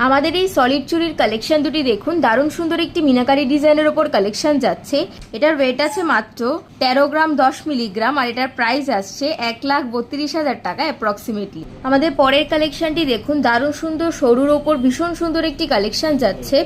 আমাদের এই সলিড চুরির কালেকশন দুটি দেখুন, দারুণ সুন্দর একটি মিনাকারি ডিজাইনের ওপর কালেকশন যাচ্ছে। এটার ওয়েট আছে মাত্র 13 গ্রাম 10 মিলিগ্রাম আর এটার প্রাইস আসছে 1,32,000 টাকা অ্যাপ্রক্সিমেটলি। আমাদের পরের কালেকশনটি দেখুন, দারুণ সুন্দর সরুর ওপর ভীষণ সুন্দর একটি কালেকশন যাচ্ছে।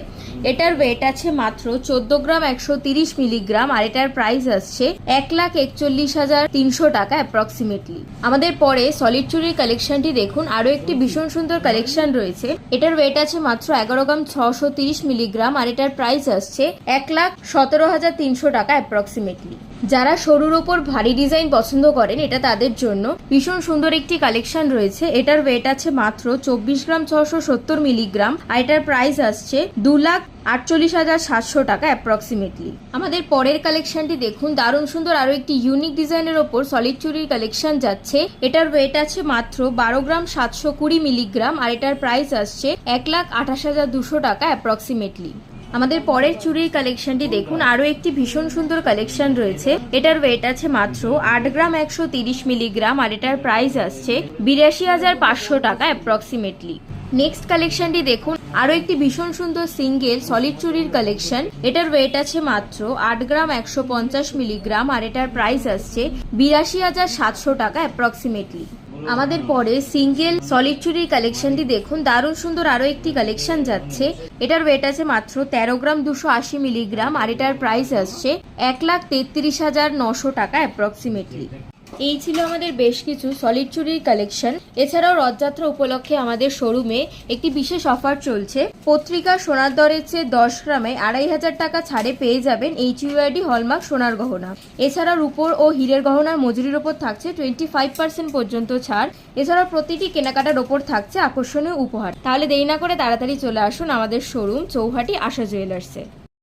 এটার ওয়েট আছে মাত্র 14 গ্রাম 130 মিলিগ্রাম আর এটার প্রাইস আসছে 1,41,300 টাকা অ্যাপ্রক্সিমেটলি। আমাদের পরে সলিড চুরির কালেকশনটি দেখুন, আরো একটি ভীষণ সুন্দর কালেকশন রয়েছে। এটার ওয়েট আছে মাত্র 11 গ্রাম 630 মিলিগ্রাম আর এটার প্রাইস আসছে 1,17,300 টাকা অ্যাপ্রক্সিমেটলি। যারা সরুর ওপর ভারী ডিজাইন পছন্দ করেন, এটা তাদের জন্য ভীষণ সুন্দর একটি কালেকশন রয়েছে। এটার ওয়েট আছে মাত্র 24 গ্রাম 670 মিলিগ্রাম আর এটার প্রাইস আসছে 2,48,700 টাকা অ্যাপ্রক্সিমেটলি। আমাদের পরের কালেকশনটি দেখুন, দারুণ সুন্দর আরো একটি ইউনিক ডিজাইনের ওপর সলিড চুরির কালেকশন যাচ্ছে। এটার ওয়েট আছে মাত্র 12 গ্রাম 720 মিলিগ্রাম আর এটার প্রাইস আসছে 1,28,200 টাকা অ্যাপ্রক্সিমেটলি। আমাদের পরের চুরির কালেকশনটি দেখুন, আরো একটি ভীষণ সুন্দর কালেকশন রয়েছে। এটার ওয়েট আছে মাত্র 8 গ্রাম 130 মিলিগ্রাম আর এটার প্রাইস আসছে 82,500 টাকা অ্যাপ্রক্সিমেটলি। নেক্সট কালেকশনটি দেখুন, আরো একটি ভীষণ সুন্দর সিঙ্গেল সলিড চুরির কালেকশন। এটার ওয়েট আছে মাত্র 8 গ্রাম 150 মিলিগ্রাম আর এটার প্রাইস আসছে 82,700 টাকা অ্যাপ্রক্সিমেটলি। আমাদের পরে সিঙ্গেল সলিড চুরির কালেকশনটি দেখুন, দারুণ সুন্দর আরো একটি কালেকশন যাচ্ছে। এটার ওয়েট আছে মাত্র 13 গ্রাম 280 মিলিগ্রাম আর এটার প্রাইস আসছে 1,33,900 টাকা অ্যাপ্রক্সিমেটলি। এই ছিল আমাদের বেশ কিছু সলিড চুরির কালেকশন। এছাড়াও রথযাত্রা উপলক্ষে আমাদের শোরুমে একটি বিশেষ অফার চলছে। পত্রিকা সোনার দরের চেয়ে 10 গ্রামে 2,500 টাকা ছাড়ে পেয়ে যাবেন HUID হলমার্ক সোনার গহনা। এছাড়া রূপোর ও হীরের গহনার মজুরির ওপর থাকছে 25% পর্যন্ত ছাড়। এছাড়া প্রতিটি কেনাকাটার ওপর থাকছে আকর্ষণীয় উপহার। তাহলে দেরি না করে তাড়াতাড়ি চলে আসুন আমাদের শোরুম চৌহাটি আশা জুয়েলার্সে।